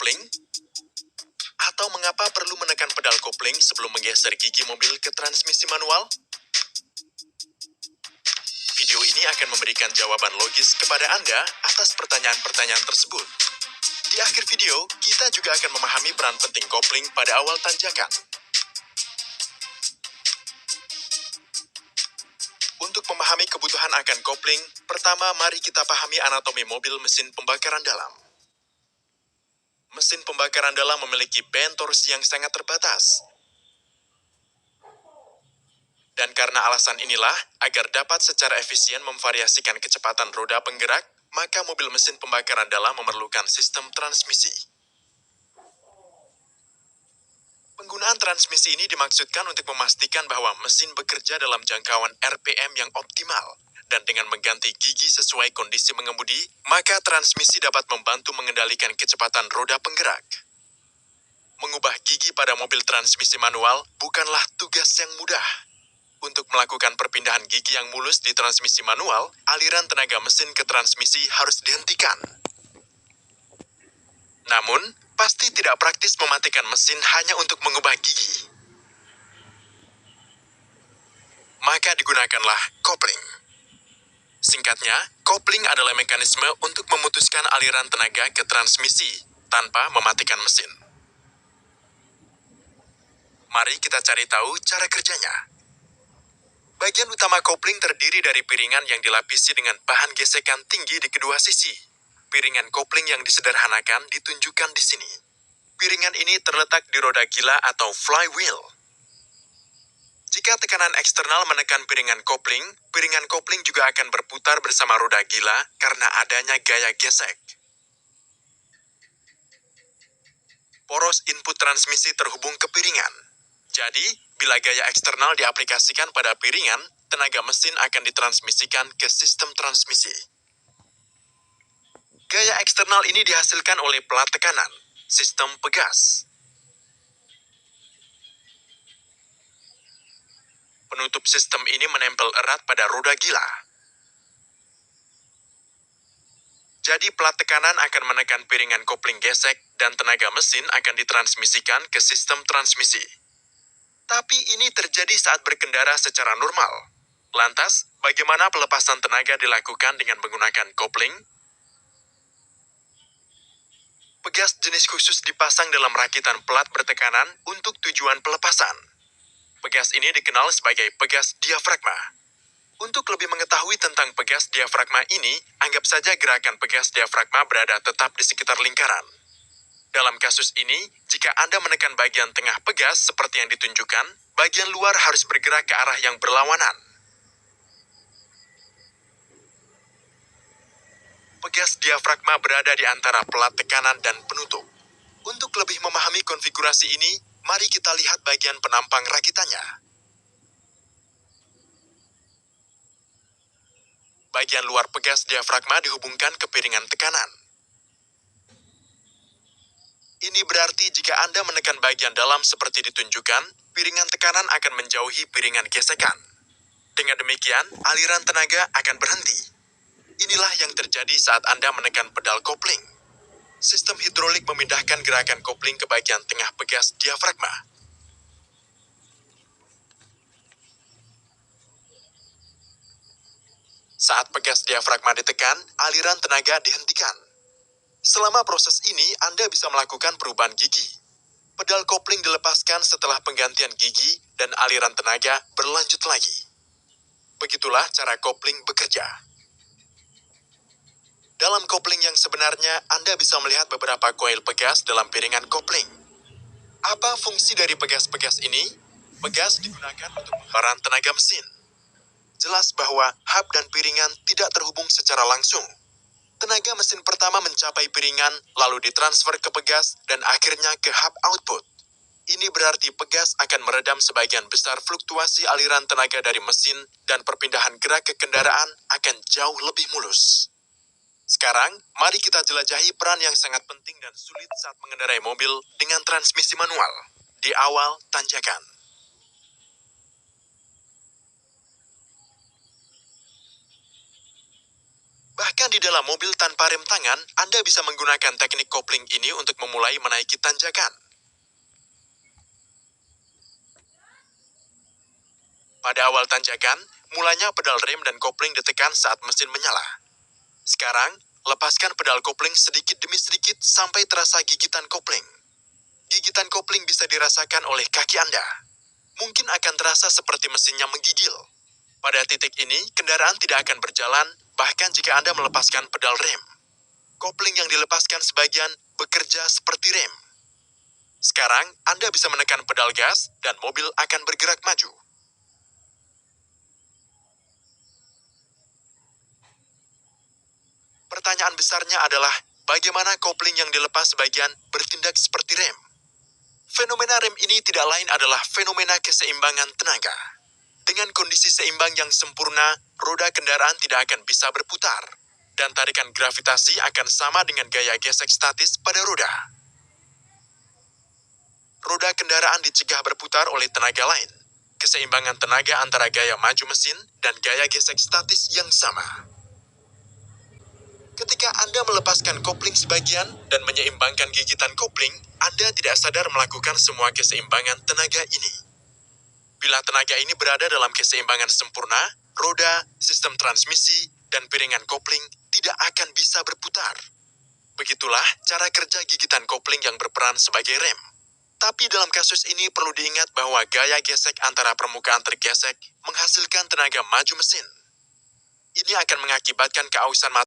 kopling? Atau mengapa perlu menekan pedal kopling sebelum menggeser gigi mobil ke transmisi manual? Video ini akan memberikan jawaban logis kepada Anda atas pertanyaan-pertanyaan tersebut. Di akhir video, kita juga akan memahami peran penting kopling pada awal tanjakan. Untuk memahami kebutuhan akan kopling, pertama mari kita pahami anatomi mobil mesin pembakaran dalam. Mesin pembakaran dalam memiliki band torsi yang sangat terbatas. Dan karena alasan inilah, agar dapat secara efisien memvariasikan kecepatan roda penggerak, maka mobil mesin pembakaran dalam memerlukan sistem transmisi. Penggunaan transmisi ini dimaksudkan untuk memastikan bahwa mesin bekerja dalam jangkauan RPM yang optimal, dan dengan mengganti gigi sesuai kondisi mengemudi, maka transmisi dapat membantu mengendalikan kecepatan roda penggerak. Mengubah gigi pada mobil transmisi manual bukanlah tugas yang mudah. Untuk melakukan perpindahan gigi yang mulus di transmisi manual, aliran tenaga mesin ke transmisi harus dihentikan. Namun, pasti tidak praktis mematikan mesin hanya untuk mengubah gigi. Maka digunakanlah kopling. Singkatnya, kopling adalah mekanisme untuk memutuskan aliran tenaga ke transmisi tanpa mematikan mesin. Mari kita cari tahu cara kerjanya. Bagian utama kopling terdiri dari piringan yang dilapisi dengan bahan gesekan tinggi di kedua sisi. Piringan kopling yang disederhanakan ditunjukkan di sini. Piringan ini terletak di roda gila atau flywheel. Jika tekanan eksternal menekan piringan kopling juga akan berputar bersama roda gila karena adanya gaya gesek. Poros input transmisi terhubung ke piringan. Jadi, bila gaya eksternal diaplikasikan pada piringan, tenaga mesin akan ditransmisikan ke sistem transmisi. Gaya eksternal ini dihasilkan oleh pelat tekanan, sistem pegas. Penutup sistem ini menempel erat pada roda gila. Jadi pelat tekanan akan menekan piringan kopling gesek dan tenaga mesin akan ditransmisikan ke sistem transmisi. Tapi ini terjadi saat berkendara secara normal. Lantas, bagaimana pelepasan tenaga dilakukan dengan menggunakan kopling? Pegas jenis khusus dipasang dalam rakitan pelat bertekanan untuk tujuan pelepasan. Pegas ini dikenal sebagai pegas diafragma. Untuk lebih mengetahui tentang pegas diafragma ini, anggap saja gerakan pegas diafragma berada tetap di sekitar lingkaran. Dalam kasus ini, jika Anda menekan bagian tengah pegas seperti yang ditunjukkan, bagian luar harus bergerak ke arah yang berlawanan. Pegas diafragma berada di antara pelat tekanan dan penutup. Untuk lebih memahami konfigurasi ini, mari kita lihat bagian penampang rakitannya. Bagian luar pegas diafragma dihubungkan ke piringan tekanan. Ini berarti jika Anda menekan bagian dalam seperti ditunjukkan, piringan tekanan akan menjauhi piringan gesekan. Dengan demikian, aliran tenaga akan berhenti. Inilah yang terjadi saat Anda menekan pedal kopling. Sistem hidrolik memindahkan gerakan kopling ke bagian tengah pegas diafragma. Saat pegas diafragma ditekan, aliran tenaga dihentikan. Selama proses ini, Anda bisa melakukan perubahan gigi. Pedal kopling dilepaskan setelah penggantian gigi dan aliran tenaga berlanjut lagi. Begitulah cara kopling bekerja. Dalam kopling yang sebenarnya, Anda bisa melihat beberapa koil pegas dalam piringan kopling. Apa fungsi dari pegas-pegas ini? Pegas digunakan untuk pengaliran tenaga mesin. Jelas bahwa hub dan piringan tidak terhubung secara langsung. Tenaga mesin pertama mencapai piringan, lalu ditransfer ke pegas, dan akhirnya ke hub output. Ini berarti pegas akan meredam sebagian besar fluktuasi aliran tenaga dari mesin, dan perpindahan gerak ke kendaraan akan jauh lebih mulus. Sekarang, mari kita jelajahi peran yang sangat penting dan sulit saat mengendarai mobil dengan transmisi manual di awal tanjakan. Bahkan di dalam adalah mobil tanpa rem tangan, Anda bisa menggunakan teknik kopling ini untuk memulai menaiki tanjakan. Pada awal tanjakan, mulanya pedal rem dan kopling ditekan saat mesin menyala. Sekarang, lepaskan pedal kopling sedikit demi sedikit sampai terasa gigitan kopling. Gigitan kopling bisa dirasakan oleh kaki Anda. Mungkin akan terasa seperti mesinnya menggigil. Pada titik ini, kendaraan tidak akan berjalan, bahkan jika Anda melepaskan pedal rem. Kopling yang dilepaskan sebagian bekerja seperti rem. Sekarang, Anda bisa menekan pedal gas dan mobil akan bergerak maju. Pertanyaan besarnya adalah, bagaimana kopling yang dilepas sebagian bertindak seperti rem? Fenomena rem ini tidak lain adalah fenomena keseimbangan tenaga. Dengan kondisi seimbang yang sempurna, roda kendaraan tidak akan bisa berputar. Dan tarikan gravitasi akan sama dengan gaya gesek statis pada roda. Roda kendaraan dicegah berputar oleh tenaga lain. Keseimbangan tenaga antara gaya maju mesin dan gaya gesek statis yang sama. Ketika Anda melepaskan kopling sebagian dan menyeimbangkan gigitan kopling, Anda tidak sadar melakukan semua keseimbangan tenaga ini. Bila tenaga ini berada dalam keseimbangan sempurna, roda, sistem transmisi, dan piringan kopling tidak akan bisa berputar. Begitulah cara kerja gigitan kopling yang berperan sebagai rem. Tapi dalam kasus ini perlu diingat bahwa gaya gesek antara permukaan tergesek menghasilkan tenaga maju mesin. Ini akan mengakibatkan keausan